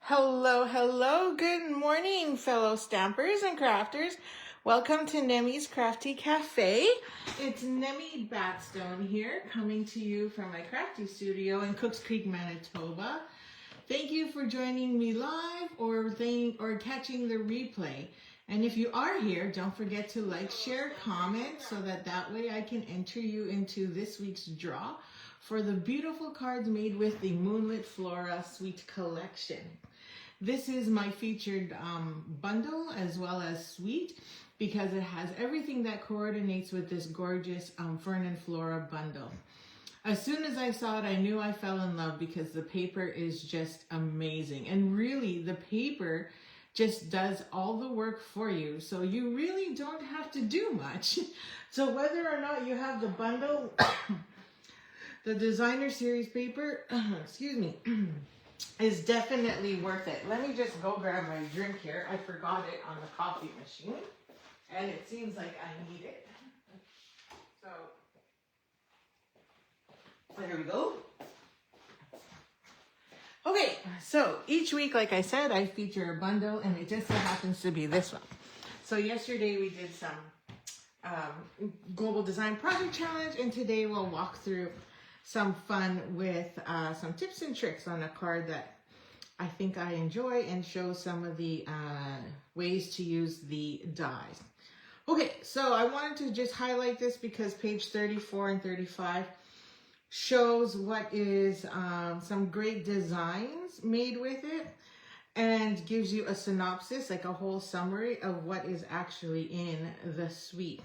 Hello, hello, good morning, fellow stampers and crafters. Welcome to Nemi's Crafty Cafe. It's Nemi Batstone here, coming to you from my crafty studio in Cooks Creek, Manitoba. Thank you for joining me live or catching the replay. And if you are here, don't forget to like, share, comment, so that way I can enter you into this week's draw for the beautiful cards made with the Moonlit Flora Suite collection. This is my featured bundle as well as suite because it has everything that coordinates with this gorgeous Fern and Flora bundle. As soon as I saw it, I knew I fell in love because the paper is just amazing. And really, the paper just does all the work for you. So you really don't have to do much. So whether or not you have the bundle, the designer series paper, excuse me, is definitely worth it. Let me just go grab my drink here. I forgot it on the coffee machine, and it seems like I need it. So, there we go. Okay, so each week, like I said, I feature a bundle, and it just so happens to be this one. So yesterday we did some Global Design Project Challenge, and today we'll walk through some fun with some tips and tricks on a card that I think I enjoy and show some of the ways to use the dies. Okay, so I wanted to just highlight this because page 34 and 35 shows what is some great designs made with it and gives you a synopsis, like a whole summary of what is actually in the suite.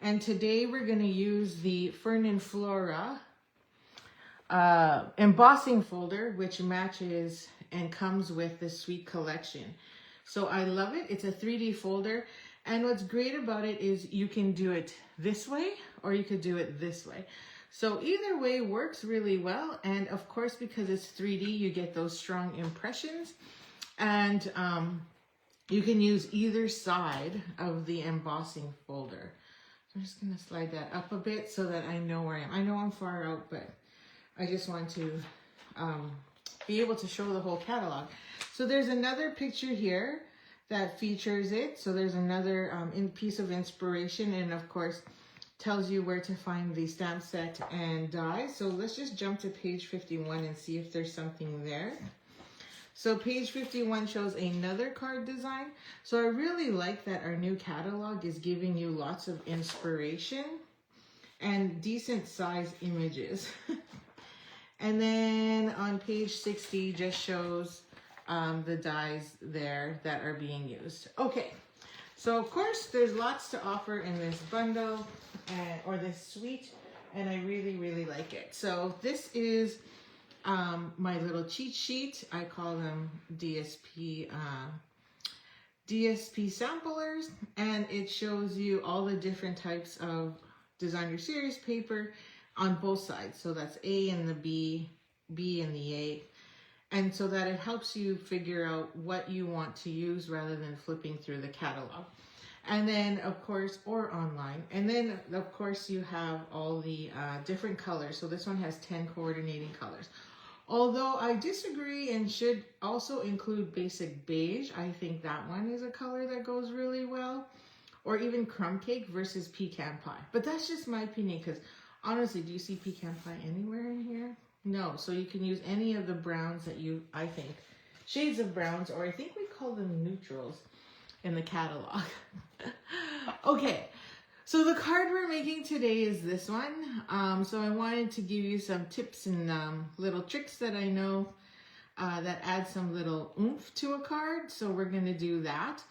And today we're going to use the Fern and Flora embossing folder, which matches and comes with the suite collection. So I love it. It's a 3D folder, and what's great about it is you can do it this way or you could do it this way. So either way works really well, and of course because it's 3D you get those strong impressions, and you can use either side of the embossing folder. So I'm just going to slide that up a bit so that I know where I am. I know I'm far out, but I just want to be able to show the whole catalog. So there's another picture here that features it. So there's another piece of inspiration, and of course tells you where to find the stamp set and die. So let's just jump to page 51 and see if there's something there. So page 51 shows another card design. So I really like that our new catalog is giving you lots of inspiration and decent size images. And then on page 60 just shows the dies there that are being used. Okay, so of course there's lots to offer in this bundle or this suite, and I really, really like it. So this is my little cheat sheet. I call them DSP samplers, and it shows you all the different types of designer series paper on both sides. So that's A and the B and the A. And so that it helps you figure out what you want to use rather than flipping through the catalog. And then of course, or online. And then of course you have all the different colors. So this one has 10 coordinating colors. Although I disagree and should also include basic beige. I think that one is a color that goes really well. Or even crumb cake versus pecan pie. But that's just my opinion, because honestly, do you see pecan pie anywhere in here? No. So you can use any of the browns that I think, shades of browns, or I think we call them neutrals in the catalog. Okay. So the card we're making today is this one. So I wanted to give you some tips and little tricks that I know that add some little oomph to a card. So we're going to do that.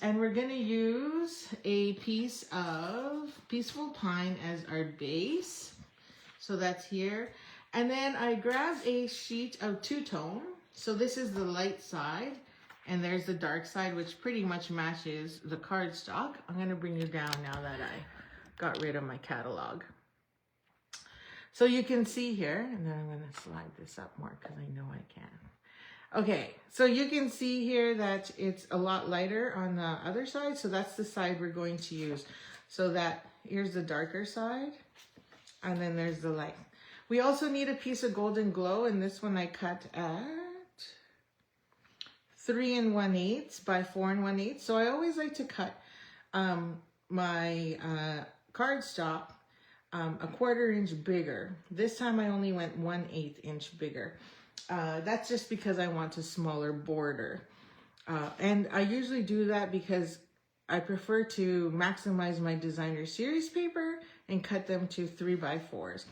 And we're going to use a piece of Peaceful Pine as our base. So that's here. And then I grabbed a sheet of two-tone. So this is the light side, and there's the dark side, which pretty much matches the cardstock. I'm going to bring you down now that I got rid of my catalog. So you can see here, and then I'm going to slide this up more because I know I can. Okay, so you can see here that it's a lot lighter on the other side. So that's the side we're going to use. So that here's the darker side, and then there's the light. We also need a piece of Golden Glow, and this one I cut at 3 1/8 by 4 1/8. So I always like to cut my cardstock a 1/4 inch bigger. This time I only went 1/8 inch bigger. That's just because I want a smaller border. And I usually do that because I prefer to maximize my designer series paper and cut them to 3 by 4s.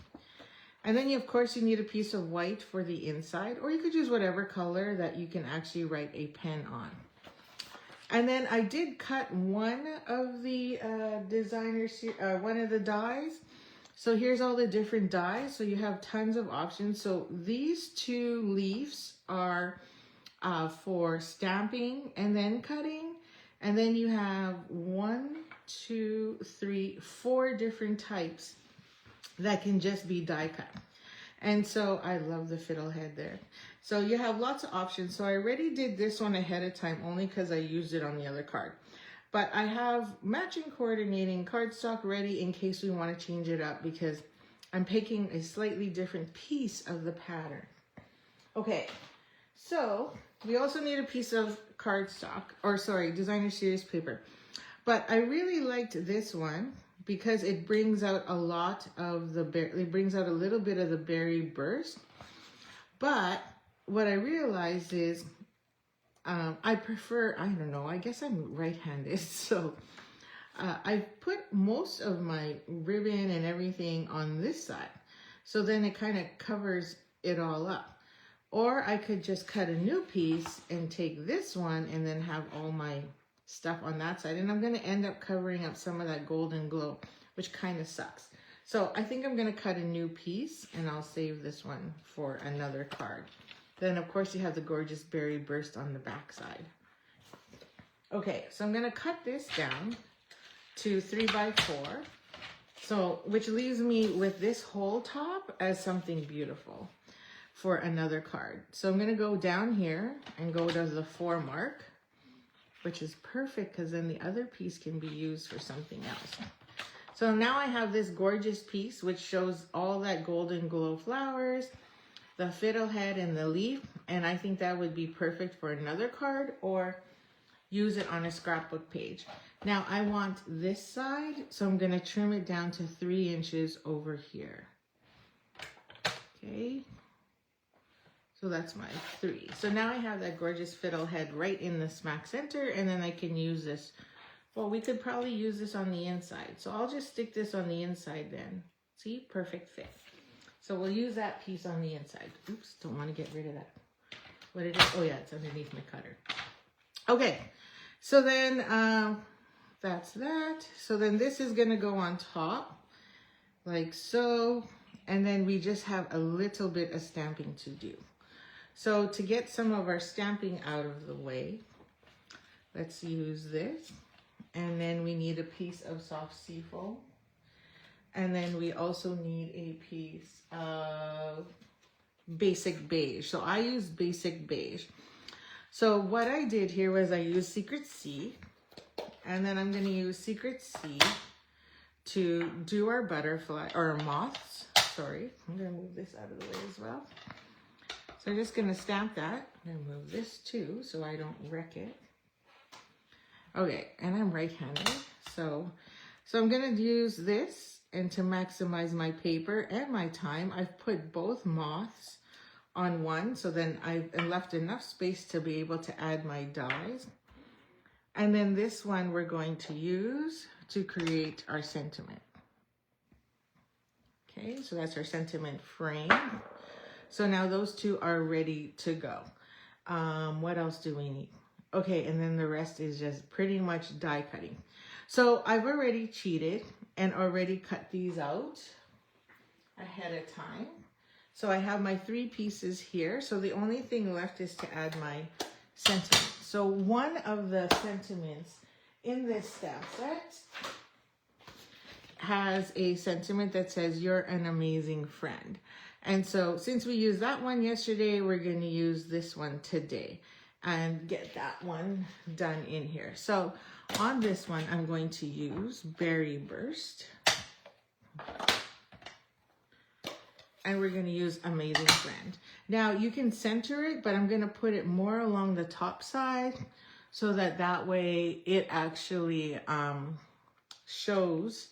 And then of course you need a piece of white for the inside, or you could use whatever color that you can actually write a pen on. And then I did cut one of the one of the dies. So here's all the different dies. So you have tons of options. So these 2 leaves are for stamping and then cutting. And then you have 1, 2, 3, 4 different types that can just be die cut. And so I love the fiddlehead there. So you have lots of options. So I already did this one ahead of time only because I used it on the other card. But I have matching coordinating cardstock ready in case we want to change it up because I'm picking a slightly different piece of the pattern. Okay, so we also need a piece of cardstock, or sorry, designer series paper. But I really liked this one because it brings out a lot of it brings out a little bit of the berry burst. But what I realized is I prefer, I don't know, I guess I'm right-handed, so I put most of my ribbon and everything on this side. So then it kind of covers it all up. Or I could just cut a new piece and take this one and then have all my stuff on that side. And I'm going to end up covering up some of that golden glow, which kind of sucks. So I think I'm going to cut a new piece and I'll save this one for another card. Then of course you have the gorgeous berry burst on the back side. Okay, so I'm going to cut this down to 3 by 4. So, which leaves me with this whole top as something beautiful for another card. So I'm going to go down here and go to the 4 mark, which is perfect because then the other piece can be used for something else. So now I have this gorgeous piece which shows all that golden glow flowers, the fiddlehead and the leaf, and I think that would be perfect for another card or use it on a scrapbook page. Now I want this side, so I'm going to trim it down to 3 inches over here. Okay, so that's my 3. So now I have that gorgeous fiddlehead right in the smack center, and then I can use this. Well, we could probably use this on the inside. So I'll just stick this on the inside then. See, perfect fit. So we'll use that piece on the inside. Oops, don't want to get rid of that. What it is? Oh yeah, it's underneath my cutter. Okay, so then that's that. So then this is going to go on top like so. And then we just have a little bit of stamping to do. So to get some of our stamping out of the way, let's use this. And then we need a piece of soft seafoam. And then we also need a piece of basic beige. So I use basic beige. So what I did here was I used Secret C. And then I'm going to use Secret C to do our butterfly, or our moths. Sorry, I'm going to move this out of the way as well. So I'm just going to stamp that. I'm going to move this too so I don't wreck it. Okay, and I'm right-handed. So I'm going to use this. And to maximize my paper and my time, I've put both moths on one. So then I've left enough space to be able to add my dies. And then this one we're going to use to create our sentiment. Okay, so that's our sentiment frame. So now those 2 are ready to go. What else do we need? Okay, and then the rest is just pretty much die cutting. So I've already cheated and already cut these out ahead of time. So I have my 3 pieces here. So the only thing left is to add my sentiment. So one of the sentiments in this stamp set has a sentiment that says, "You're an amazing friend." And so since we used that one yesterday, we're going to use this one today and get that one done in here. So on this one, I'm going to use Berry Burst. and we're going to use Amazing Friend. Now you can center it, but I'm going to put it more along the top side so that that way it actually shows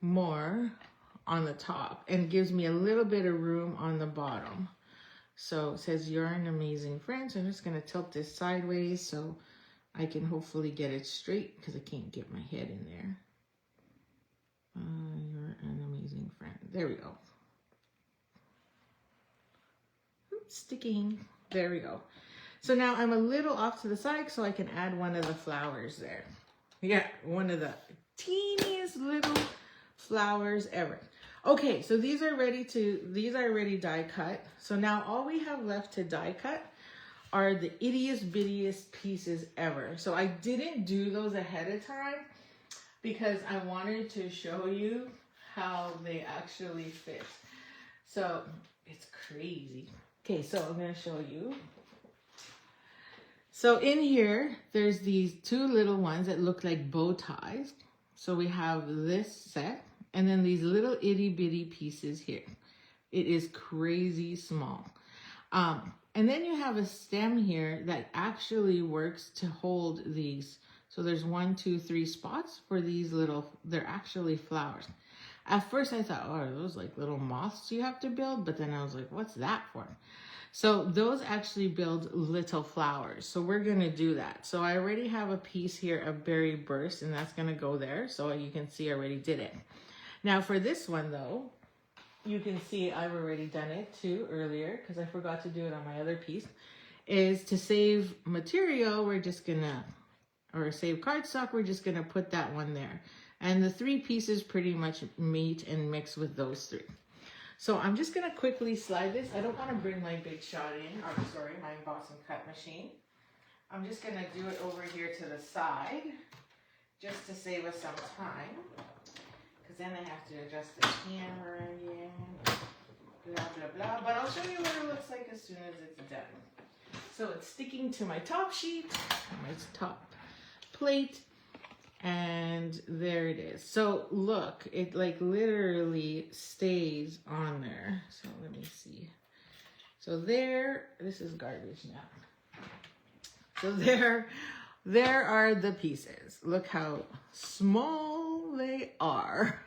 more on the top and gives me a little bit of room on the bottom. So it says you're an amazing friend. So I'm just going to tilt this sideways so I can hopefully get it straight because I can't get my head in there. You're an amazing friend. There we go. Oops, sticking. There we go. So now I'm a little off to the side so I can add one of the flowers there. Yeah, one of the teeniest little flowers ever. Okay, so these are already die cut. So now all we have left to die cut are the ittiest bittiest pieces ever. So I didn't do those ahead of time because I wanted to show you how they actually fit. So it's crazy. Okay, so I'm gonna show you. So in here, there's these two little ones that look like bow ties. So we have this set. And then these little itty bitty pieces here. It is crazy small. And then you have a stem here that actually works to hold these. So there's 1, 2, 3 spots for these little, they're actually flowers. At first I thought, oh, are those like little moths you have to build? But then I was like, what's that for? So those actually build little flowers. So we're gonna do that. So I already have a piece here of berry burst and that's gonna go there. So you can see I already did it. Now for this one though, you can see I've already done it too earlier because I forgot to do it on my other piece, is to save material, we're just gonna, or save cardstock, we're just gonna put that one there. And the 3 pieces pretty much meet and mix with those 3. So I'm just gonna quickly slide this. I don't wanna bring my big shot in, or sorry, my emboss and cut machine. I'm just gonna do it over here to the side, just to save us some time. Because then I have to adjust the camera again, blah, blah, blah. But I'll show you what it looks like as soon as it's done. So it's sticking to my top sheet, my top plate, and there it is. So look, it like literally stays on there. So let me see. So there, this is garbage now. So there are the pieces. Look how small they are.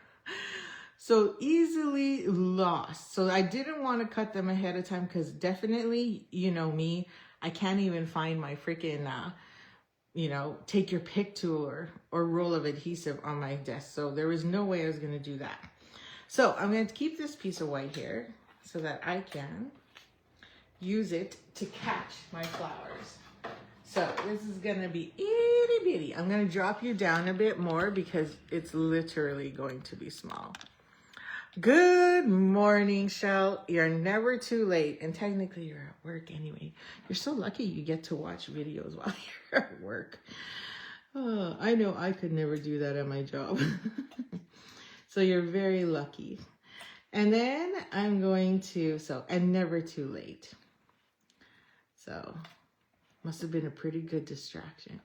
So easily lost. So I didn't want to cut them ahead of time because definitely, you know me, I can't even find my freaking, take your pick tool or roll of adhesive on my desk. So there was no way I was going to do that. So I'm going to keep this piece of white here so that I can use it to catch my flowers. So this is going to be itty bitty. I'm going to drop you down a bit more because it's literally going to be small. Good morning, Shell. You're never too late. And technically you're at work anyway. You're so lucky you get to watch videos while you're at work. Oh, I know I could never do that at my job. So you're very lucky. And then I'm going to, and never too late. So must have been a pretty good distraction.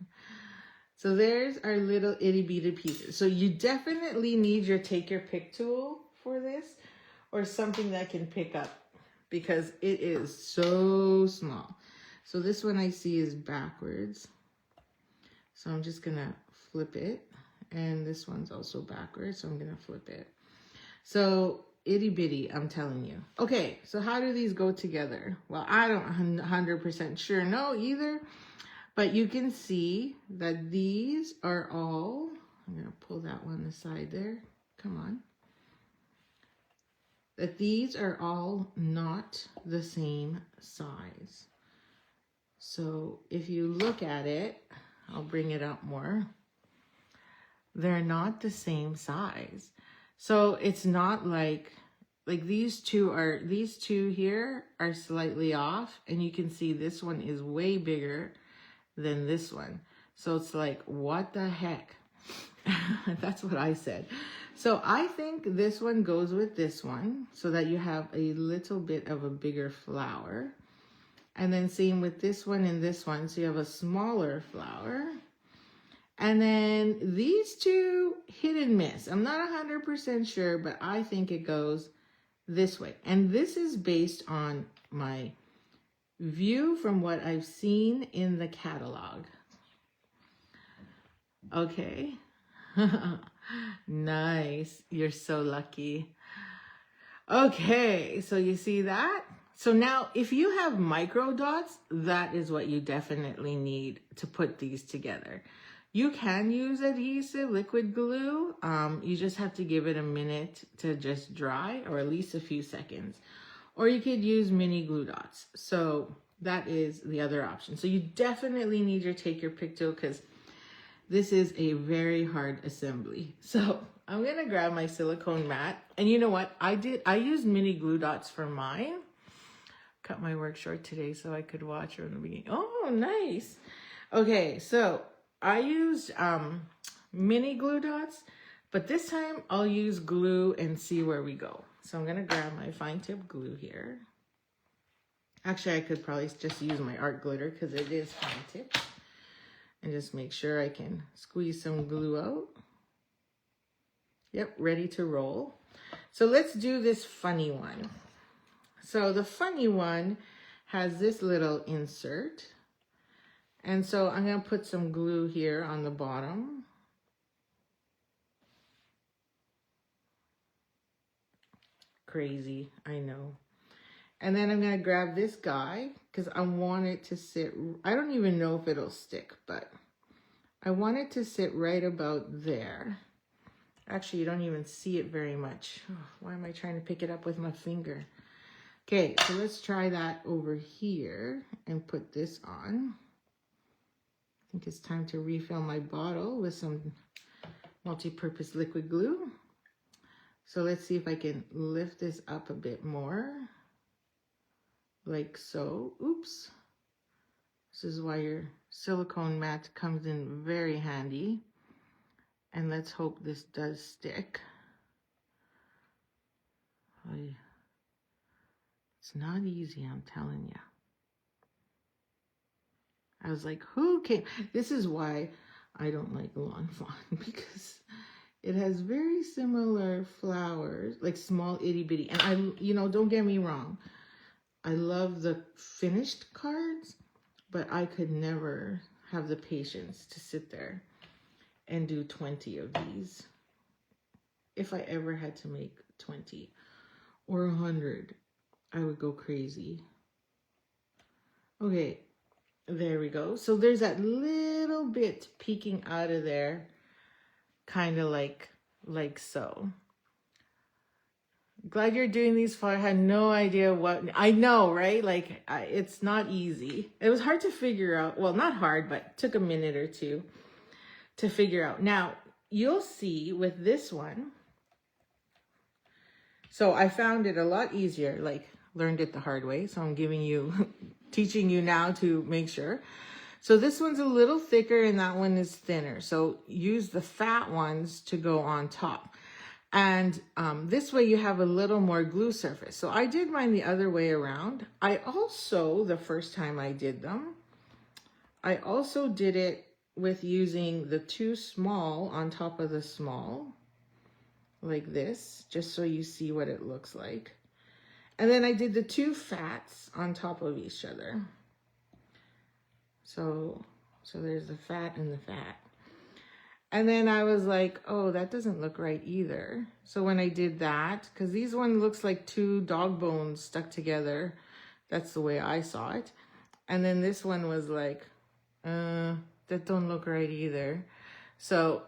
So there's our little itty bitty pieces. So you definitely need your take your pick tool for this, or something that can pick up, because it is so small. So this one I see is backwards. So I'm just gonna flip it. And this one's also backwards, so I'm gonna flip it. So itty bitty, I'm telling you. Okay, so how do these go together? Well, I don't 100% sure know either, but you can see that these are all, I'm gonna pull that one aside there, come on. That these are all not the same size. So if you look at it, I'll bring it up more. They're not the same size. So it's not like these two here are slightly off, and you can see this one is way bigger than this one. So it's like, what the heck? That's what I said. So I think this one goes with this one so that you have a little bit of a bigger flower. And then same with this one and this one. So you have a smaller flower. And then these two, hit and miss. I'm not 100% sure, but I think it goes this way. And this is based on my view from what I've seen in the catalog. Okay. Nice. You're so lucky. Okay, so you see that? So now if you have micro dots, that is what you definitely need to put these together. You can use adhesive, liquid glue. You just have to give it a minute to just dry, or at least a few seconds. Or you could use mini glue dots. So that is the other option. So you definitely need to take your pick tool, because this is a very hard assembly. So I'm gonna grab my silicone mat. And you know what? I used mini glue dots for mine. Cut my work short today so I could watch from the beginning. Oh, nice. Okay, so I used mini glue dots, but this time I'll use glue and see where we go. So I'm gonna grab my fine tip glue here. Actually, I could probably just use my art glitter because it is fine tip. And just make sure I can squeeze some glue out. Yep, ready to roll. So let's do this funny one. So the funny one has this little insert. And so I'm going to put some glue here on the bottom. Crazy, I know. And then I'm going to grab this guy because I want it to sit, I don't even know if it'll stick, but I want it to sit right about there. Actually, you don't even see it very much. Oh, why am I trying to pick it up with my finger? Okay, so let's try that over here and put this on. I think it's time to refill my bottle with some multi-purpose liquid glue. So let's see if I can lift this up a bit more. Like so. Oops. This is why your silicone mat comes in very handy. And let's hope this does stick. It's not easy, I'm telling you. I was like, who came? This is why I don't like lawn fawn, because it has very similar flowers, like small itty bitty. And I, you know, don't get me wrong, I love the finished cards, but I could never have the patience to sit there and do 20 of these. If I ever had to make 20 or 100, I would go crazy. Okay, there we go. So there's that little bit peeking out of there, kind of like so. Glad you're doing these for. I had no idea what, I know, right? Like, it's not easy. It was hard to figure out. Well, not hard, but took a minute or two to figure out. Now, you'll see with this one, so I found it a lot easier, like learned it the hard way. So I'm giving you, teaching you now to make sure. So this one's a little thicker and that one is thinner. So use the fat ones to go on top. And this way you have a little more glue surface. So I did mine the other way around. I also, the first time I did them, I also did it with using the two small on top of the small, like this, just so you see what it looks like. And then I did the two fats on top of each other. So there's the fat and the fat. And then I was like, oh, that doesn't look right either. So when I did that, because these one looks like two dog bones stuck together. That's the way I saw it. And then this one was like, that don't look right either. So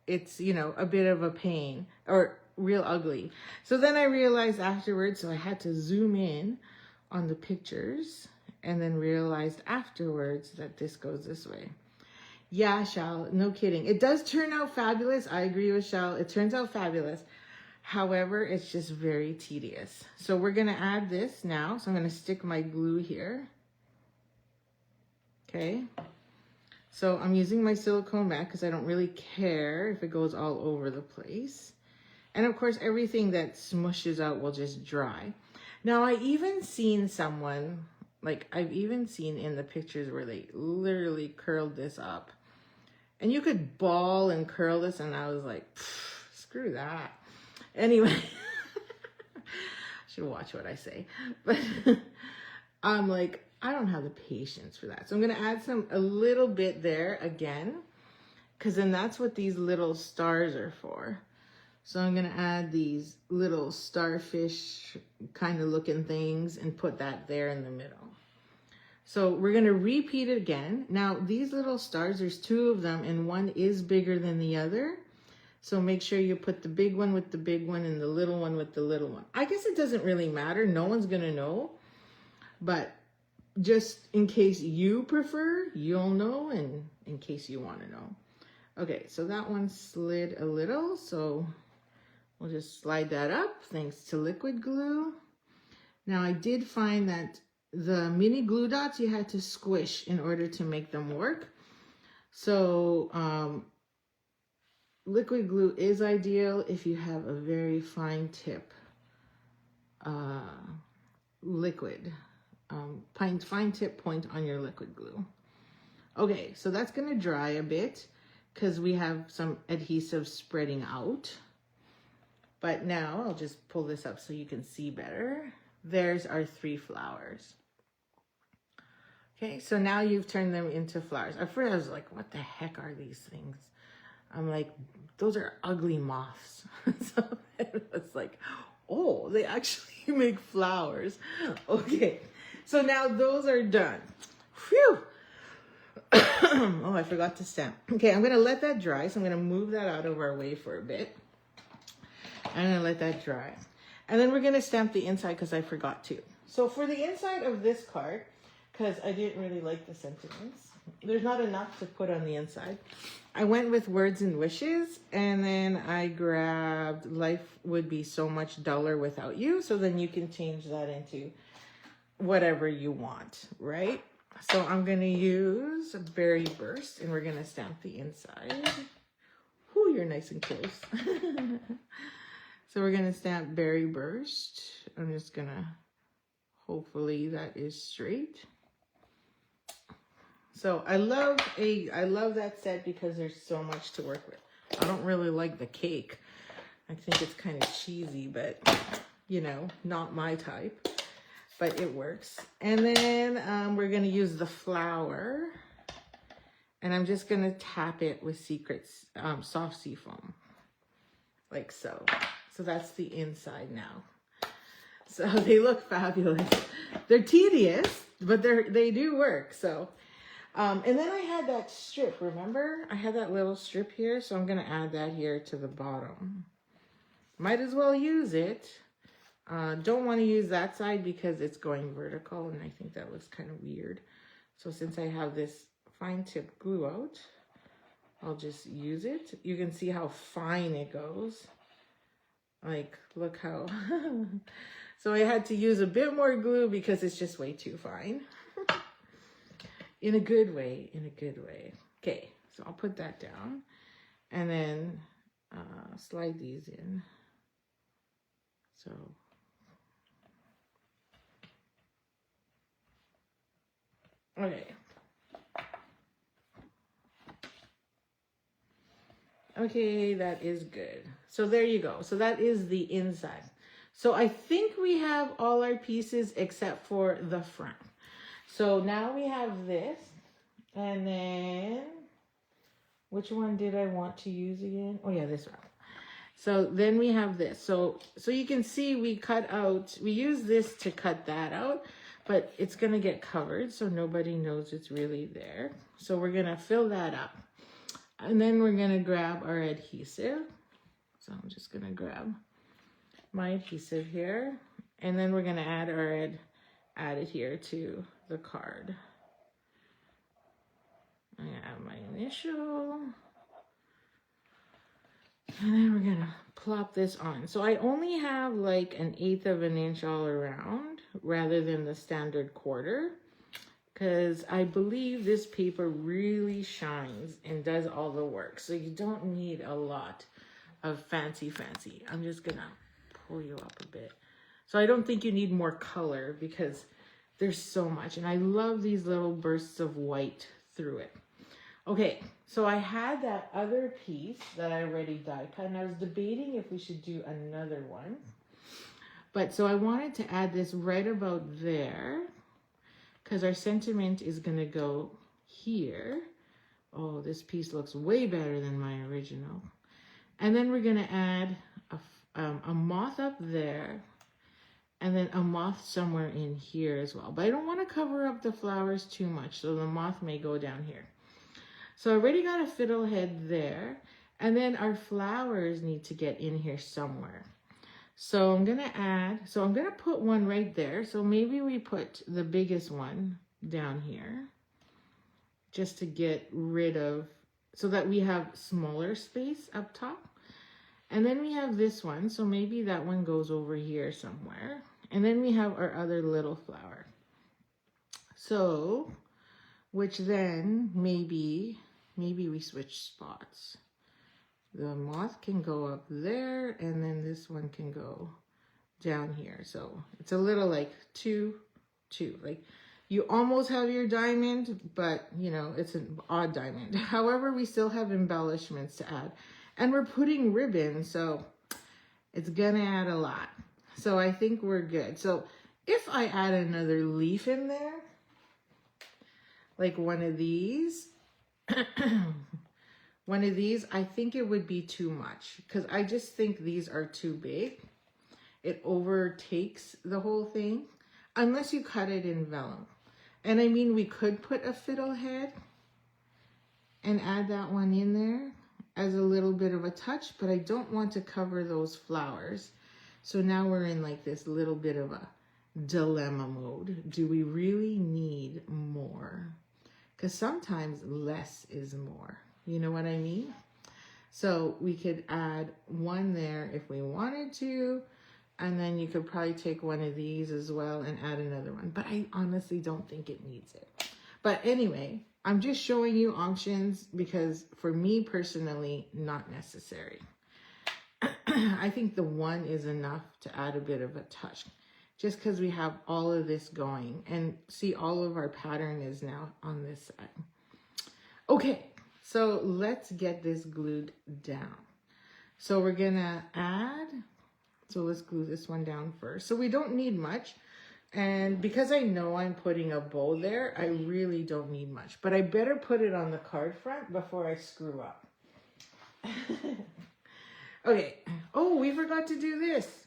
it's, you know, a bit of a pain, or real ugly. So then I realized afterwards, so I had to zoom in on the pictures and then realized afterwards that this goes this way. Yeah, Shal, no kidding. It does turn out fabulous. I agree with Shal. It turns out fabulous. However, it's just very tedious. So we're going to add this now. So I'm going to stick my glue here. Okay. So I'm using my silicone mat because I don't really care if it goes all over the place. And of course, everything that smushes out will just dry. Now, I even seen someone, like I've even seen in the pictures where they literally curled this up. And you could ball and curl this, and I was like, screw that. Anyway, I should watch what I say. But I'm like, I don't have the patience for that. So I'm going to add a little bit there again, because then that's what these little stars are for. So I'm going to add these little starfish kind of looking things and put that there in the middle. So we're going to repeat it again. Now these little stars, there's 2 of them and one is bigger than the other. So make sure you put the big one with the big one and the little one with the little one. I guess it doesn't really matter. No one's going to know. But just in case you prefer, you'll know, and in case you want to know. Okay, so that one slid a little. So we'll just slide that up thanks to liquid glue. Now I did find that the mini glue dots you had to squish in order to make them work. So liquid glue is ideal if you have a very fine tip liquid, fine tip point on your liquid glue. Okay, so that's going to dry a bit because we have some adhesive spreading out. But now I'll just pull this up so you can see better. There's our 3 flowers. Okay, so now you've turned them into flowers. At first I was like, what the heck are these things? I'm like, those are ugly moths. So it was like, oh, they actually make flowers. Okay, so now those are done. Phew. Oh, I forgot to stamp. Okay, I'm going to let that dry. So I'm going to move that out of our way for a bit. I'm going to let that dry. And then we're going to stamp the inside because I forgot to. So for the inside of this card, because I didn't really like the sentiments, there's not enough to put on the inside. I went with words and wishes, and then I grabbed life would be so much duller without you. So then you can change that into whatever you want, right? So I'm going to use a berry burst, and we're going to stamp the inside. Whoo, you're nice and close. So we're going to stamp berry burst. I'm just going to, hopefully that is straight. So I love that set because there's so much to work with. I don't really like the cake. I think it's kind of cheesy, but you know, not my type, but it works. And then we're going to use the flower, and I'm just going to tap it with Secret's soft sea foam, like so. So that's the inside now. So they look fabulous. They're tedious, but they do work. So, and then I had that strip, remember? I had that little strip here, so I'm gonna add that here to the bottom. Might as well use it. Don't want to use that side because it's going vertical, and I think that looks kind of weird. So since I have this fine tip glue out, I'll just use it. You can see how fine it goes. Like, look how... So I had to use a bit more glue because it's just way too fine. In a good way, in a good way. Okay, so I'll put that down and then slide these in. So okay. Okay, that is good. So there you go. So that is the inside. So I think we have all our pieces except for the front. So now we have this, and then which one did I want to use again? Oh yeah, this one. So then we have this. So you can see we use this to cut that out, but it's gonna get covered so nobody knows it's really there. So we're gonna fill that up. And then we're gonna grab our adhesive. So I'm just gonna grab my adhesive here, and then we're gonna add it here to the card. I'm gonna add my initial, and then we're gonna plop this on. So I only have like 1/8 of an inch all around rather than the standard 1/4, because I believe this paper really shines and does all the work. So you don't need a lot of fancy. I'm just gonna pull you up a bit. So I don't think you need more color because there's so much, and I love these little bursts of white through it. Okay, so I had that other piece that I already die cut, and I was debating if we should do another one. But so I wanted to add this right about there, because our sentiment is going to go here. Oh, this piece looks way better than my original. And then we're going to add a moth up there, and then a moth somewhere in here as well. But I don't want to cover up the flowers too much, so the moth may go down here. So I already got a fiddlehead there, and then our flowers need to get in here somewhere. So I'm going to put one right there. So maybe we put the biggest one down here just to get rid of, so that we have smaller space up top. And then we have this one. So maybe that one goes over here somewhere. And then we have our other little flower. So, which then maybe we switch spots. The moth can go up there, and then this one can go down here. So it's a little like 2, 2. Like you almost have your diamond, but you know, it's an odd diamond. However, we still have embellishments to add. And we're putting ribbon, so it's gonna add a lot. So I think we're good. So if I add another leaf in there, like one of these, I think it would be too much, because I just think these are too big. It overtakes the whole thing, unless you cut it in vellum. And I mean, we could put a fiddlehead and add that one in there as a little bit of a touch, but I don't want to cover those flowers. So now we're in like this little bit of a dilemma mode. Do we really need more? Because sometimes less is more. You know what I mean? So we could add one there if we wanted to, and then you could probably take one of these as well and add another one. But I honestly don't think it needs it. But anyway, I'm just showing you options because for me personally, not necessary. I think the one is enough to add a bit of a touch, just because we have all of this going, and see, all of our pattern is now on this side. Okay, so let's get this glued down. So we're gonna add, so let's glue this one down first. So we don't need much, and because I know I'm putting a bow there, I really don't need much, but I better put it on the card front before I screw up. Okay, oh, we forgot to do this.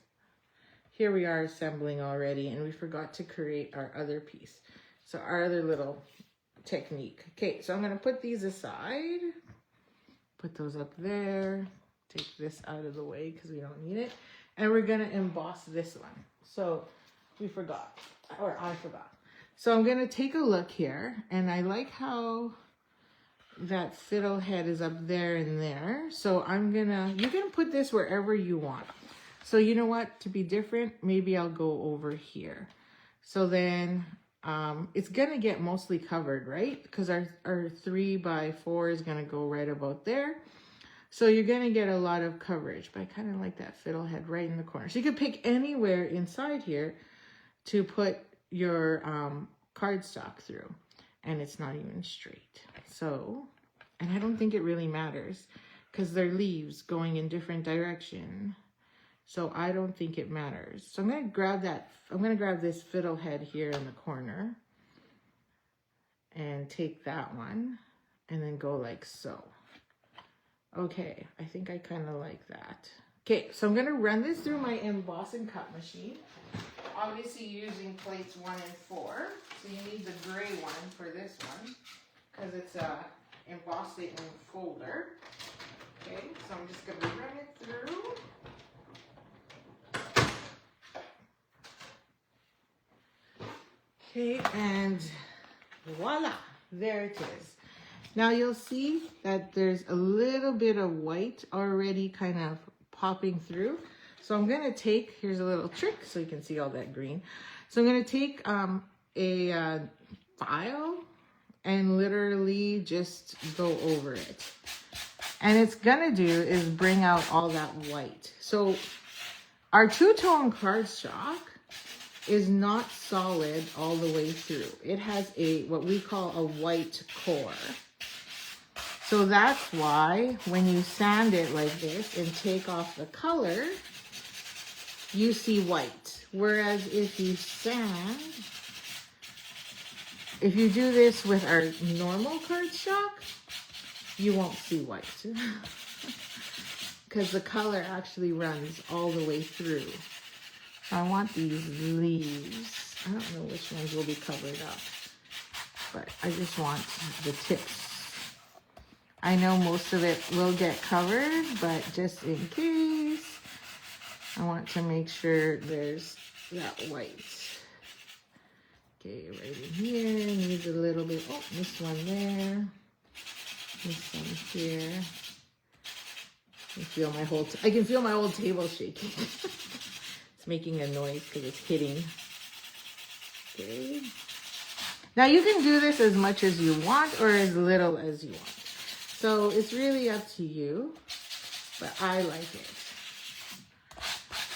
Here we are assembling already, and we forgot to create our other piece. So our other little technique. Okay, so I'm gonna put these aside. Put those up there. Take this out of the way because we don't need it. And we're gonna emboss this one. So we forgot, or I forgot. So I'm gonna take a look here, and I like how that fiddlehead is up there and there. So you can put this wherever you want. So you know what, to be different, maybe I'll go over here. So then it's gonna get mostly covered, right? Because our 3x4 is gonna go right about there. So you're gonna get a lot of coverage, but I kind of like that fiddlehead right in the corner. So you can pick anywhere inside here to put your cardstock through, and it's not even straight. So, and I don't think it really matters because they're leaves going in different direction. So I don't think it matters. So I'm gonna grab this fiddlehead here in the corner and take that one and then go like so. Okay, I think I kind of like that. Okay, so I'm gonna run this through my emboss and cut machine. Obviously using plates 1 and 4. So you need the gray one for this one because it's a embossing folder. Okay, so I'm just gonna run it through. Okay, and voila, there it is. Now you'll see that there's a little bit of white already kind of popping through. So I'm gonna take, here's a little trick so you can see all that green. So I'm gonna take a file and literally just go over it. And it's gonna do is bring out all that white. So our two-tone cardstock is not solid all the way through. It has what we call a white core. So that's why when you sand it like this and take off the color, you see white. Whereas if you sand, if you do this with our normal cardstock, you won't see white. Because the color actually runs all the way through. So I want these leaves. I don't know which ones will be covered up, but I just want the tips. I know most of it will get covered, but just in case, I want to make sure there's that white. Okay, right in here, needs a little bit, oh, this one there, this one here. I can feel my whole table shaking. It's making a noise because it's hitting. Okay. Now you can do this as much as you want or as little as you want. So it's really up to you, but I like it.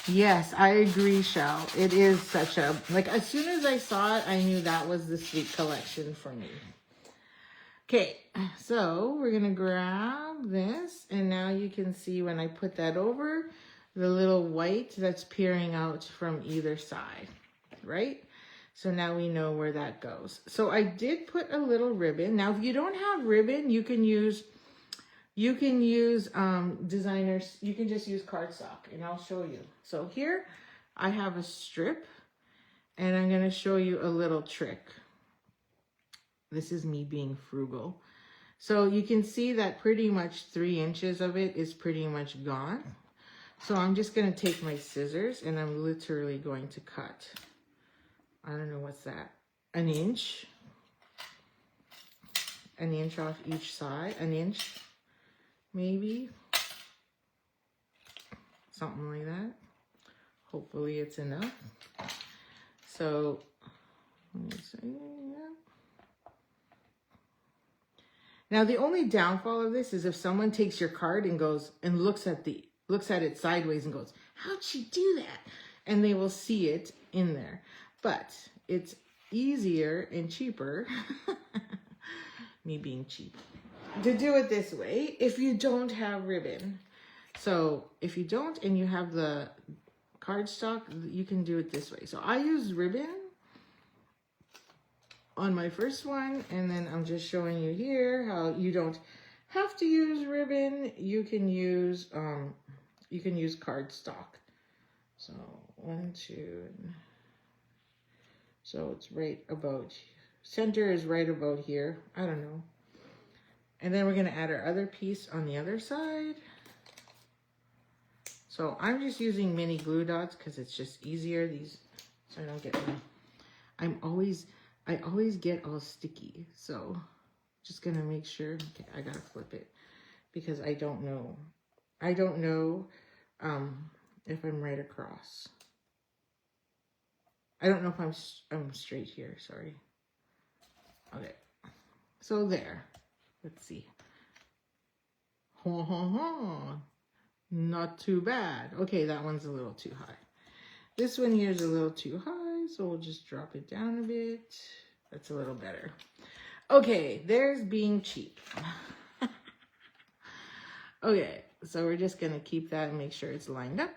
Yes, I agree, Shell. It is such a, like as soon as I saw it, I knew that was the sweet collection for me. Okay, so we're gonna grab this, and now you can see when I put that over, the little white that's peering out from either side, right? So now we know where that goes. So I did put a little ribbon. Now, if you don't have ribbon, you can use designers, you can just use cardstock, and I'll show you. So here I have a strip, and I'm gonna show you a little trick. This is me being frugal. So you can see that pretty much 3 inches of it is pretty much gone. So I'm just gonna take my scissors and I'm literally going to cut. I don't know what's that, an inch off each side, an inch, maybe, something like that. Hopefully it's enough. So, let me see, yeah. Now the only downfall of this is if someone takes your card and goes and looks at it sideways and goes, how'd she do that? And they will see it in there. But it's easier and cheaper, me being cheap, to do it this way if you don't have ribbon. So if you don't and you have the cardstock, you can do it this way. So I use ribbon on my first one, and then I'm just showing you here how you don't have to use ribbon. You can use cardstock. So 1, 2, so it's right about, center is right about here. I don't know. And then we're gonna add our other piece on the other side. So I'm just using mini glue dots because it's just easier. These, so I don't get my, I always get all sticky. So just gonna make sure, okay, I gotta flip it because I don't know if I'm right across. I don't know if I'm straight here, sorry. Okay, so there, let's see. Not too bad. Okay, that one's a little too high. This one here is a little too high, so we'll just drop it down a bit. That's a little better. Okay, there's being cheap. Okay, so we're just gonna keep that and make sure it's lined up.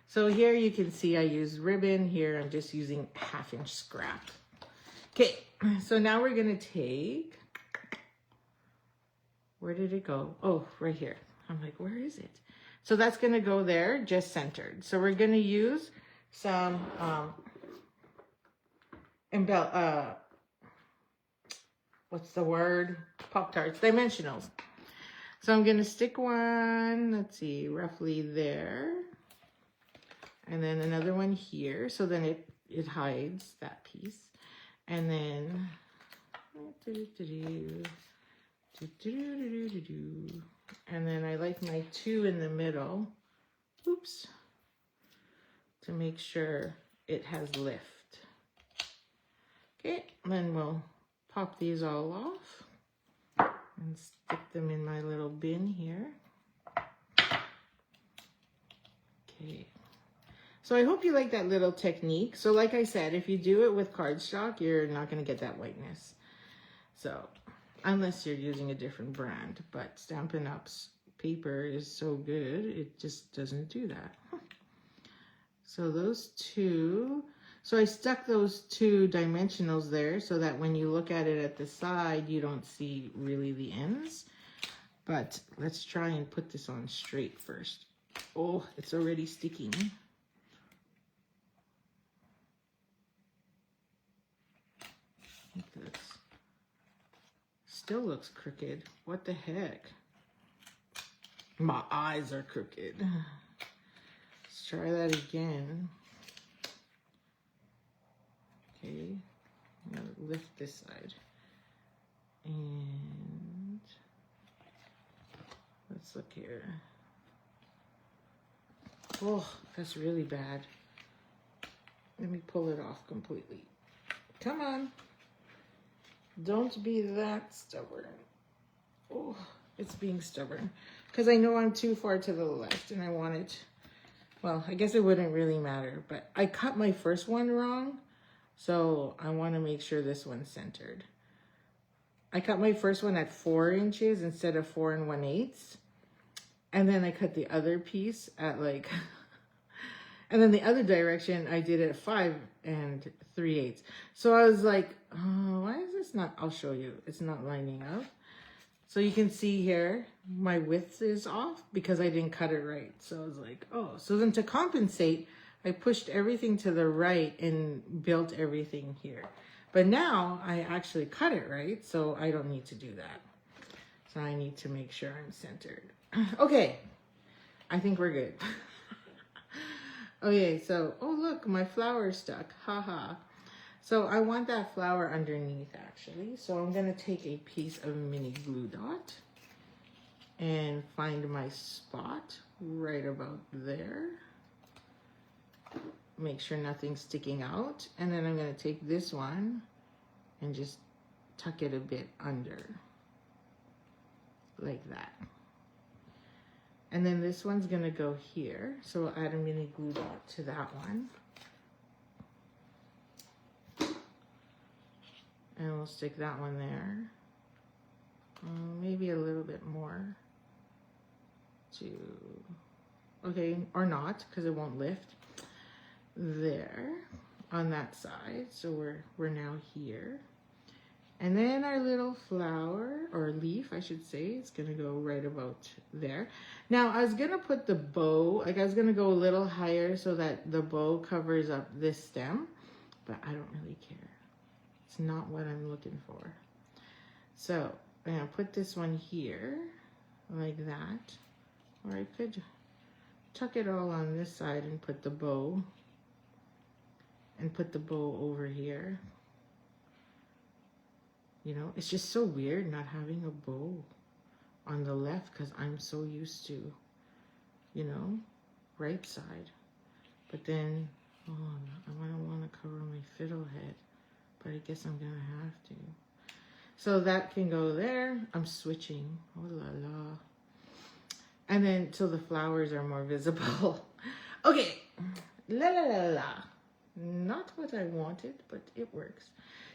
So here you can see I use ribbon. Here I'm just using 1/2 inch scrap. Okay, so now we're gonna take, where did it go? Oh, right here. I'm like, where is it? So that's gonna go there, just centered. So we're gonna use some what's the word? Pop-Tarts, dimensionals. So I'm gonna stick one, let's see, roughly there. And then another one here. So then it hides that piece. And then, and then I like my 2 in the middle, oops, to make sure it has lift. Okay, then we'll pop these all off and stick them in my little bin here. Okay. So I hope you like that little technique. So like I said, if you do it with cardstock, you're not going to get that whiteness. So unless you're using a different brand, but Stampin' Up's paper is so good, it just doesn't do that. So those two, so I stuck those two dimensionals there so that when you look at it at the side, you don't see really the ends. But let's try and put this on straight first. Oh, it's already sticking. Like this. Still looks crooked. What the heck? My eyes are crooked. Let's try that again. Okay, I'm gonna lift this side. And let's look here. Oh, that's really bad. Let me pull it off completely. Come on. Don't be that stubborn. Oh, it's being stubborn. Because I know I'm too far to the left and I want it, well, I guess it wouldn't really matter, but I cut my first one wrong. So I want to make sure this one's centered. I cut my first one at 4 inches instead of 4 1/8. And then I cut the other piece at like, and then the other direction I did it at 5 3/8. So I was like, oh, why is this not, I'll show you. It's not lining up. So you can see here, my width is off because I didn't cut it right. So I was like, oh, so then to compensate, I pushed everything to the right and built everything here. But now I actually cut it right, so I don't need to do that. So I need to make sure I'm centered. Okay, I think we're good. Okay, so, oh look, my flower is stuck, haha. So I want that flower underneath actually. So I'm gonna take a piece of mini glue dot and find my spot right about there. Make sure nothing's sticking out. And then I'm gonna take this one and just tuck it a bit under, like that. And then this one's gonna go here. So we'll add a mini glue dot to that one. And we'll stick that one there. Maybe a little bit more to, okay, or not, because it won't lift. There, on that side. So we're now here. And then our little flower, or leaf, I should say, is gonna go right about there. Now, I was gonna put the bow, like I was gonna go a little higher so that the bow covers up this stem, but I don't really care. It's not what I'm looking for. So I'm gonna put this one here, like that. Or I could tuck it all on this side and put the bow, over here. You know, it's just so weird not having a bow on the left because I'm so used to, you know, right side. But then, oh, I don't want to cover my fiddlehead, but I guess I'm going to have to. So that can go there. I'm switching. Oh la la. And then till the flowers are more visible. Okay. La la la la. Not what I wanted, but it works.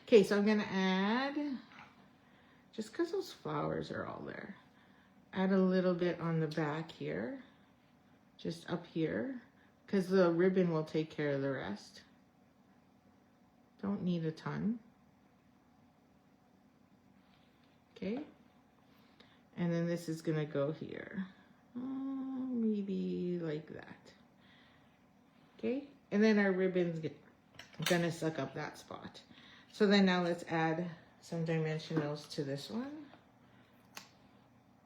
Okay, so I'm gonna add, just because those flowers are all there, add a little bit on the back here, just up here, because the ribbon will take care of the rest. Don't need a ton. Okay, and then this is gonna go here, maybe like that. Okay, and then our ribbon's gonna suck up that spot. So then now let's add some dimensionals to this one.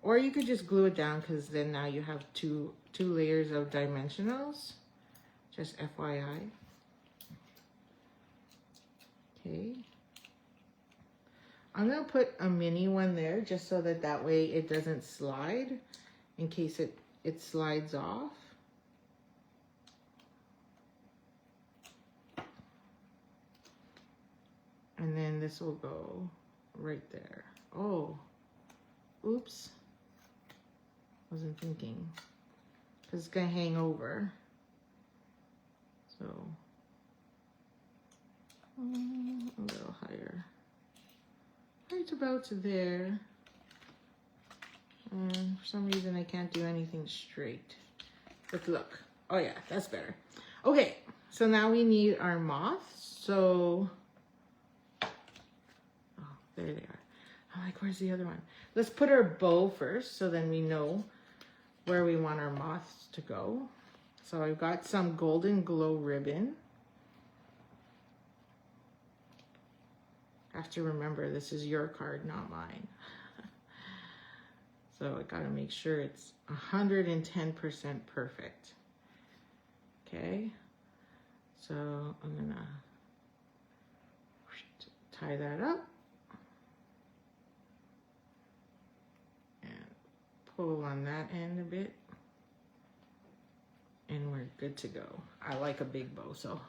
Or you could just glue it down because then now you have two layers of dimensionals. Just FYI. Okay. I'm gonna put a mini one there just so that way it doesn't slide in case it slides off. And then this will go right there. Oh, oops. Wasn't thinking. Because it's going to hang over. So, a little higher. Right right about there. For some reason I can't do anything straight. But look. Oh yeah, that's better. Okay, so now we need our moths. So, oh, there they are. I'm like, where's the other one? Let's put our bow first so then we know where we want our moths to go. So I've got some golden glow ribbon. Have to remember this is your card, not mine. So I gotta make sure it's 110% perfect. Okay, so I'm gonna tie that up and pull on that end a bit, and we're good to go. I like a big bow, so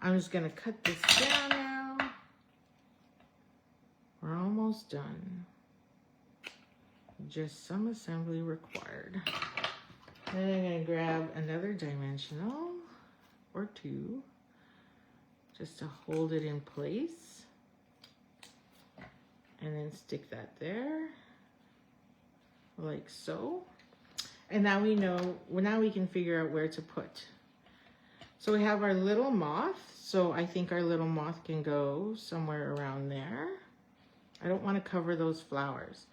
I'm just gonna cut this down now. We're almost done. Just some assembly required. Then I'm gonna grab another dimensional or two just to hold it in place. And then stick that there like so. And now we know, now we can figure out where to put. So we have our little moth. So I think our little moth can go somewhere around there. I don't want to cover those flowers.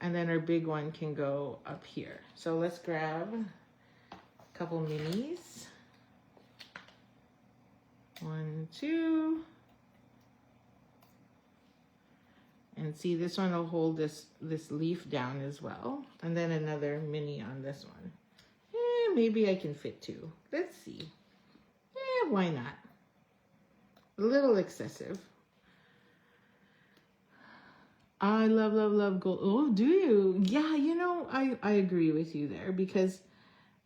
And then our big one can go up here. So let's grab a couple minis. 1, 2. And see, this one will hold this leaf down as well. And then another mini on this one. Maybe I can fit 2. Let's see. Why not? A little excessive. I love, love, love gold. Oh, do you? Yeah, you know, I agree with you there, because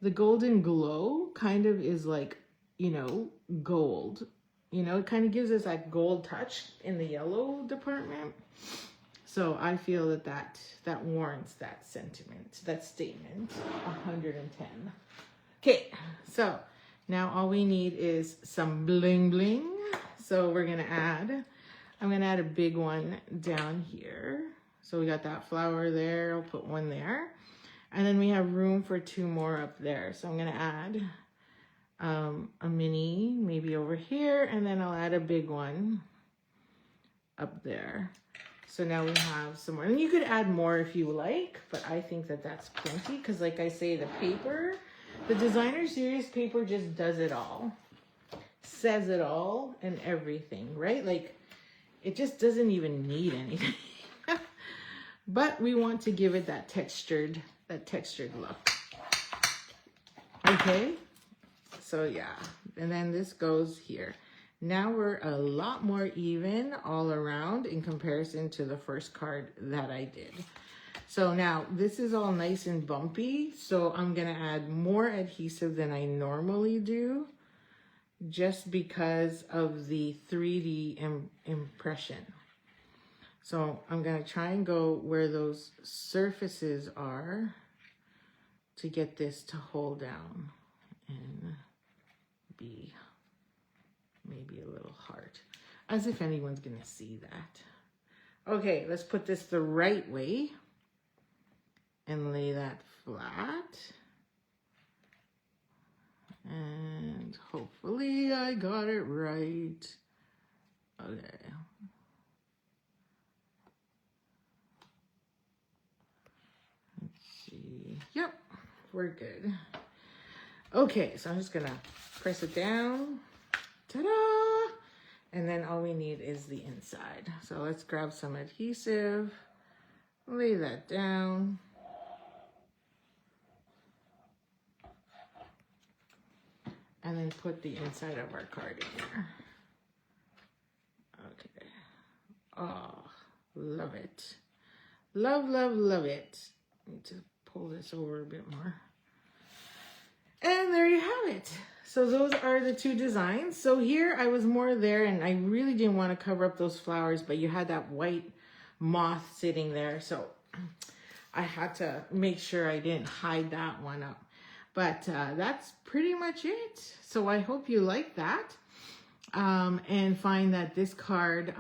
the golden glow kind of is like, you know, gold. You know, it kind of gives us that gold touch in the yellow department. So I feel that warrants that sentiment, that statement, 110. Okay, so now all we need is some bling bling. So we're gonna add, I'm gonna add a big one down here. So we got that flower there, I'll put one there. And then we have room for 2 more up there. So I'm gonna add a mini maybe over here, and then I'll add a big one up there. So now we have some more, and you could add more if you like, but I think that that's plenty, because like I say, the paper, the designer series paper just does it all, says it all and everything, right? Like it just doesn't even need anything. But we want to give it that textured look. Okay, so yeah, and then this goes here. Now we're a lot more even all around in comparison to the first card that I did. So now this is all nice and bumpy, so I'm gonna add more adhesive than I normally do, just because of the 3D impression. So I'm gonna try and go where those surfaces are to get this to hold down and be maybe a little heart, as if anyone's gonna see that. Okay, let's put this the right way and lay that flat. And hopefully I got it right. Okay. Let's see. Yep, we're good. Okay, so I'm just gonna press it down. Ta-da! And then all we need is the inside. So let's grab some adhesive, lay that down. And then put the inside of our card in there. Okay. Oh, love it. Love, love, love it. Need to pull this over a bit more. And there you have it. So those are the 2 designs. So here I was more there, and I really didn't want to cover up those flowers, but you had that white moth sitting there. So I had to make sure I didn't hide that one up. But that's pretty much it. So I hope you like that, and find that this card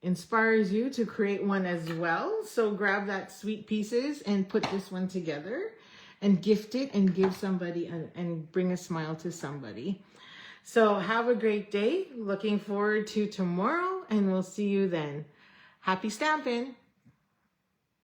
inspires you to create one as well. So grab that sweet pieces and put this one together and gift it and give somebody and bring a smile to somebody. So have a great day. Looking forward to tomorrow, and we'll see you then. Happy stampin'!